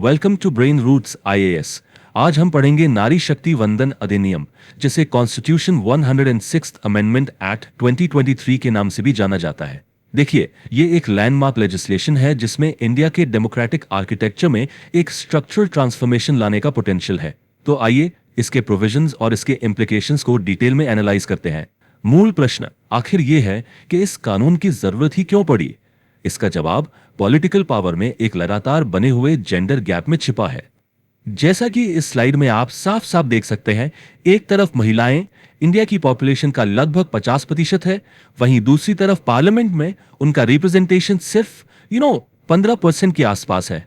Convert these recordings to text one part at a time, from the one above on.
Welcome to Brain Roots IAS. आज हम पढ़ेंगे नारी शक्ति वंदन अधिनियम, जिसे कॉन्स्टिट्यूशन 106th अमेंडमेंट एक्ट 2023 के नाम से भी जाना जाता है। देखिए, ये एक लैंडमार्क लेजिस्लेशन है जिसमें इंडिया के डेमोक्रेटिक आर्किटेक्चर में एक स्ट्रक्चरल ट्रांसफॉर्मेशन लाने का पोटेंशियल है। तो आइए इसके प्रोविजंस और इसके इम्प्लीकेशंस को डिटेल में एनालाइज करते हैं। मूल प्रश्न आखिर ये है कि इस कानून की जरूरत ही क्यों पड़ी? इसका जवाब पॉलिटिकल पावर में एक लगातार बने हुए जेंडर गैप में छिपा है। जैसा कि इस स्लाइड में आप साफ साफ देख सकते हैं, एक तरफ महिलाएं इंडिया की पॉपुलेशन का लगभग 50% है, वहीं दूसरी तरफ पार्लियामेंट में उनका रिप्रेजेंटेशन सिर्फ 15% के आसपास है।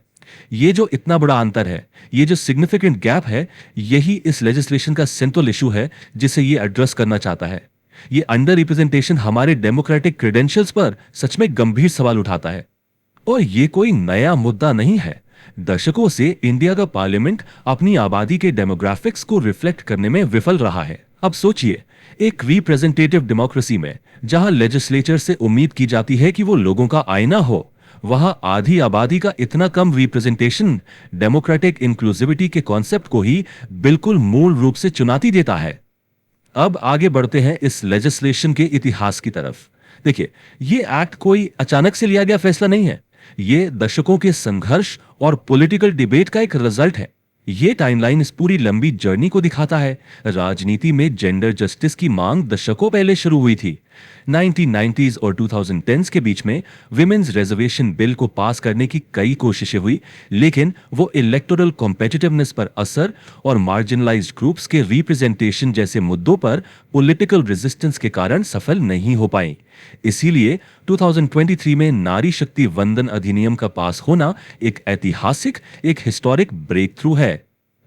ये जो इतना बड़ा अंतर है, ये जो सिग्निफिकेंट गैप है, यही इस लेजिस्लेशन का सेंट्रल इशू है जिसे ये एड्रेस करना चाहता है। ये अंडर रिप्रेजेंटेशन हमारे डेमोक्रेटिक क्रेडेंशियल्स पर सच में गंभीर सवाल उठाता है। और ये कोई नया मुद्दा नहीं है। दशकों से इंडिया का पार्लियामेंट अपनी आबादी के डेमोग्राफिक्स को रिफ्लेक्ट करने में विफल रहा है। अब सोचिए, एक रिप्रेजेंटेटिव डेमोक्रेसी में जहां लेजिस्लेचर से उम्मीद की जाती है कि वो लोगों का आईना हो, वहां आधी आबादी का इतना कम रिप्रेजेंटेशन डेमोक्रेटिक इंक्लूसिविटी के कॉन्सेप्ट को ही बिल्कुल मूल रूप से चुनौती देता है। अब आगे बढ़ते हैं इस लेजिस्लेशन के इतिहास की तरफ। देखिए, ये एक्ट कोई अचानक से लिया गया फैसला नहीं है। ये दशकों के संघर्ष और पॉलिटिकल डिबेट का एक रिजल्ट है। ये टाइमलाइन इस पूरी लंबी जर्नी को दिखाता है। राजनीति में जेंडर जस्टिस की मांग दशकों पहले शुरू हुई थी। 1990s और 2010s के बीच में विमेन्स रिजर्वेशन बिल को पास करने की कई कोशिशें हुई, लेकिन वो इलेक्टोरल कॉम्पिटिटिवनेस पर असर और मार्जिनलाइज्ड ग्रुप्स के रिप्रेजेंटेशन जैसे मुद्दों पर पॉलिटिकल रेजिस्टेंस के कारण सफल नहीं हो पाई। इसीलिए 2023 में नारी शक्ति वंदन अधिनियम का पास होना एक ऐतिहासिक, एक हिस्टोरिक ब्रेक थ्रू है।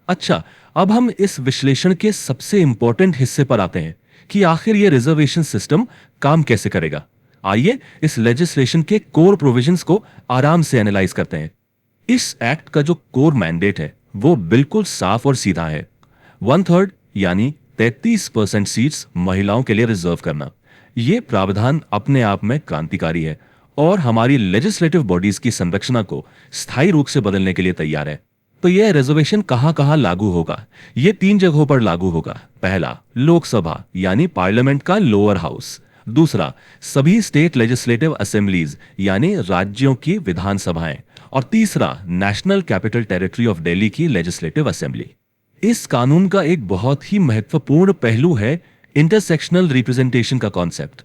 अच्छा, अब हम इस विश्लेषण के सबसे इंपॉर्टेंट हिस्से पर आते हैं कि आखिर ये रिजर्वेशन सिस्टम काम कैसे करेगा। आइए इस लेजिस्लेशन के कोर प्रोविजंस को आराम से एनालाइज करते हैं। इस एक्ट का जो कोर मैंडेट है वो बिल्कुल साफ और सीधा है। 1/3 यानी 33% सीट्स महिलाओं के लिए रिजर्व करना। ये प्रावधान अपने आप में क्रांतिकारी है और हमारी लेजिस्लेटिव बॉडीज की संरचना को स्थायी रूप से बदलने के लिए तैयार है। तो यह रिजर्वेशन कहां-कहां लागू होगा? ये 3 जगहों पर लागू होगा। पहला, लोकसभा यानी पार्लियामेंट का लोअर हाउस। दूसरा, सभी स्टेट लेजिस्लेटिव असेंबलीज यानी राज्यों की विधानसभाएं। और तीसरा, national capital territory of Delhi की लेजिस्लेटिव असेंबली। इस कानून का एक बहुत ही महत्वपूर्ण पहलू है इंटरसेक्शनल रिप्रेजेंटेशन का कॉन्सेप्ट।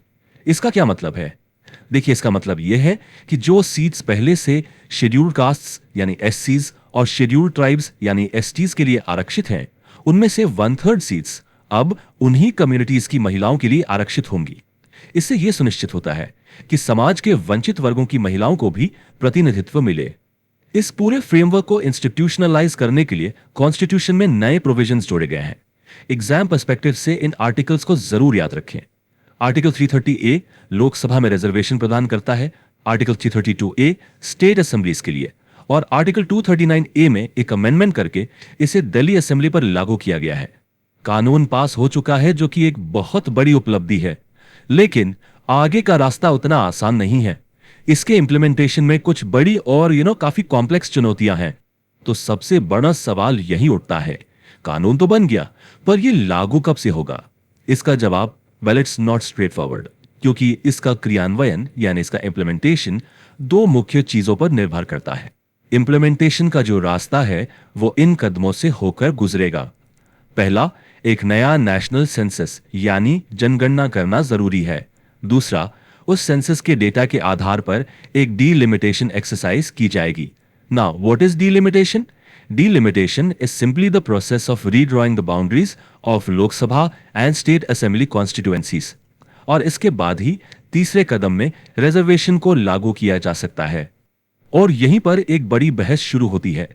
इसका क्या मतलब है? देखिए, इसका मतलब यह है कि जो सीट्स पहले से शेड्यूल्ड कास्ट्स यानी एससीज और शेड्यूल्ड ट्राइब्स यानी एसटीज के लिए आरक्षित हैं, उनमें से 1/3 सीट्स अब उन्हीं कम्युनिटीज की महिलाओं के लिए आरक्षित होंगी। इससे यह सुनिश्चित होता है कि समाज के वंचित वर्गों की महिलाओं को भी प्रतिनिधित्व मिले। इस पूरे फ्रेमवर्क को इंस्टीट्यूशनलाइज करने के लिए कॉन्स्टिट्यूशन में नए प्रोविजंस जोड़े गए हैं। एग्जाम पर्सपेक्टिव से इन आर्टिकल्स को जरूर याद रखें। आर्टिकल 330A लोकसभा में रिजर्वेशन प्रदान करता है। आर्टिकल 332A स्टेट असेंबलीज के लिए और आर्टिकल 239A में एक अमेंडमेंट करके इसे दिल्ली असेंबली पर लागू किया गया है। कानून पास हो चुका है, जो कि एक बहुत बड़ी उपलब्धि है, लेकिन आगे का रास्ता उतना आसान नहीं है। इसके इंप्लीमेंटेशन में कुछ बड़ी और काफी कॉम्प्लेक्स चुनौतियां हैं। तो सबसे बड़ा सवाल यही उठता है, कानून तो बन गया, पर यह लागू कब से होगा? इसका जवाब इट्स नॉट स्ट्रेट फॉरवर्ड, क्योंकि इसका क्रियान्वयन यानी इसका इंप्लीमेंटेशन 2 मुख्य चीजों पर निर्भर करता है। इंप्लीमेंटेशन का जो रास्ता है वो इन कदमों से होकर गुजरेगा। पहला, एक नया नेशनल सेंसस यानी जनगणना करना जरूरी है। दूसरा, उस सेंसस के डेटा के आधार पर एक डीलिमिटेशन एक्सरसाइज की जाएगी। Now what is delimitation? Delimitation is simply the process of redrawing the boundaries of Lok Sabha and State Assembly constituencies. और इसके बाद ही तीसरे कदम में रिजर्वेशन को लागू किया जा सकता है। और यहीं पर एक बड़ी बहस शुरू होती है।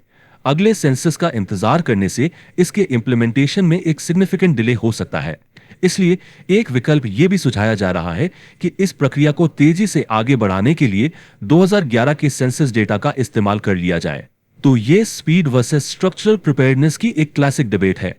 अगले सेंसस का इंतजार करने से इसके इंप्लीमेंटेशन में एक सिग्निफिकेंट डिले हो सकता है। इसलिए एक विकल्प यह भी सुझाया जा रहा है कि इस प्रक्रिया को तेजी से आगे बढ़ाने के लिए 2011 के सेंसस डेटा का इस्तेमाल कर लिया जाए। तो ये स्पीड वर्सेस स्ट्रक्चरल प्रिपेयर्डनेस की एक क्लासिक डिबेट है।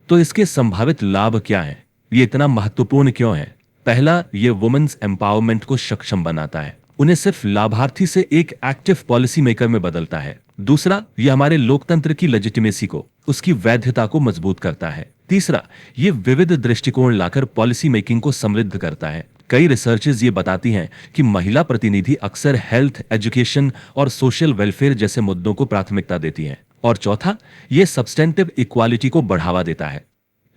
तो इसके संभावित लाभ क्या हैं? ये इतना महत्वपूर्ण क्यों है? पहला, ये वुमेन्स एम्पावरमेंट को सक्षम बनाता है। उन्हें सिर्फ लाभार्थी से एक एक्टिव पॉलिसी मेकर में बदलता है। दूसरा, ये हमारे लोकतंत्र की लेजिटिमेसी को, उसकी वैधता को मजबूत करता है। तीसरा, ये विविध दृष्टिकोण लाकर पॉलिसी मेकिंग को समृद्ध करता है। कई रिसर्चेस ये बताती हैं कि महिला प्रतिनिधि अक्सर हेल्थ, एजुकेशन और सोशल वेलफेयर जैसे मुद्दों को प्राथमिकता देती हैं। और चौथा, ये सब्सटेंटिव इक्वालिटी को बढ़ावा देता है।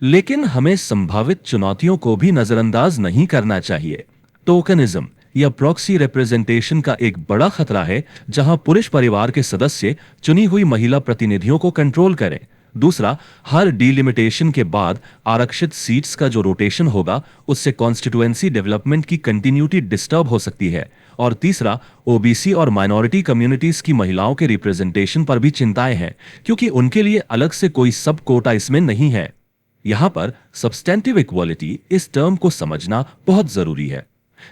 लेकिन हमें संभावित चुनौतियों को भी नजरअंदाज नहीं करना चाहिए। टोकनिज्म या प्रॉक्सी रिप्रेजेंटेशन का एक बड़ा खतरा है, जहां पुरुष परिवार के सदस्य चुनी हुई महिला प्रतिनिधियों को कंट्रोल करें। दूसरा, हर डिलिमिटेशन के बाद आरक्षित सीट्स का जो रोटेशन होगा, उससे कॉन्स्टिट्यूएंसी डेवलपमेंट की कंटिन्यूटी डिस्टर्ब हो सकती है। और तीसरा, ओबीसी और माइनॉरिटी कम्युनिटीज की महिलाओं के रिप्रेजेंटेशन पर भी चिंताएं हैं, क्योंकि उनके लिए अलग से कोई सब कोटा इसमें नहीं है। यहां पर सब्सटेंटिव इक्वालिटी इस टर्म को समझना बहुत जरूरी है।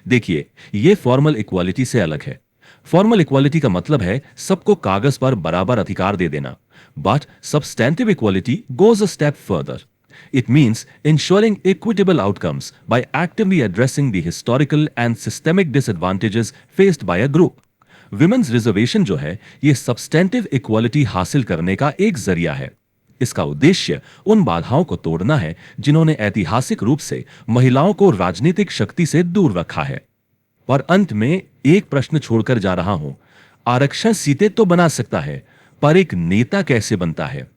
देखिए, ये फॉर्मल इक्वालिटी से अलग है। फॉर्मल इक्वालिटी का मतलब है सबको कागज पर बराबर अधिकार दे देना। But substantive equality goes a step further. It means ensuring equitable outcomes by actively addressing the historical and systemic disadvantages faced by a group. Women's reservation जो है, ये सब्सटेंटिव इक्वालिटी हासिल करने का एक जरिया है। इसका उद्देश्य उन बाधाओं को तोड़ना है जिन्होंने ऐतिहासिक रूप से महिलाओं को राजनीतिक शक्ति से दूर रखा है। और अंत में एक प्रश्न छोड़कर जा रहा हूं, आरक्षण सीटें तो बना सकता है, पर एक नेता कैसे बनता है?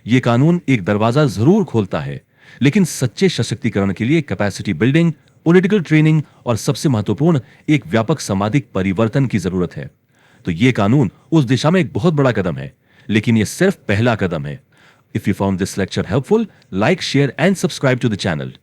यह कानून एक दरवाजा जरूर खोलता है, लेकिन सच्चे सशक्तिकरण के लिए कैपेसिटी बिल्डिंग, पॉलिटिकल ट्रेनिंग और सबसे महत्वपूर्ण एक व्यापक सामाजिक परिवर्तन की जरूरत है। तो यह कानून उस दिशा में एक बहुत बड़ा कदम है, लेकिन यह सिर्फ पहला कदम है। If you found this lecture helpful, like, share and subscribe to the channel.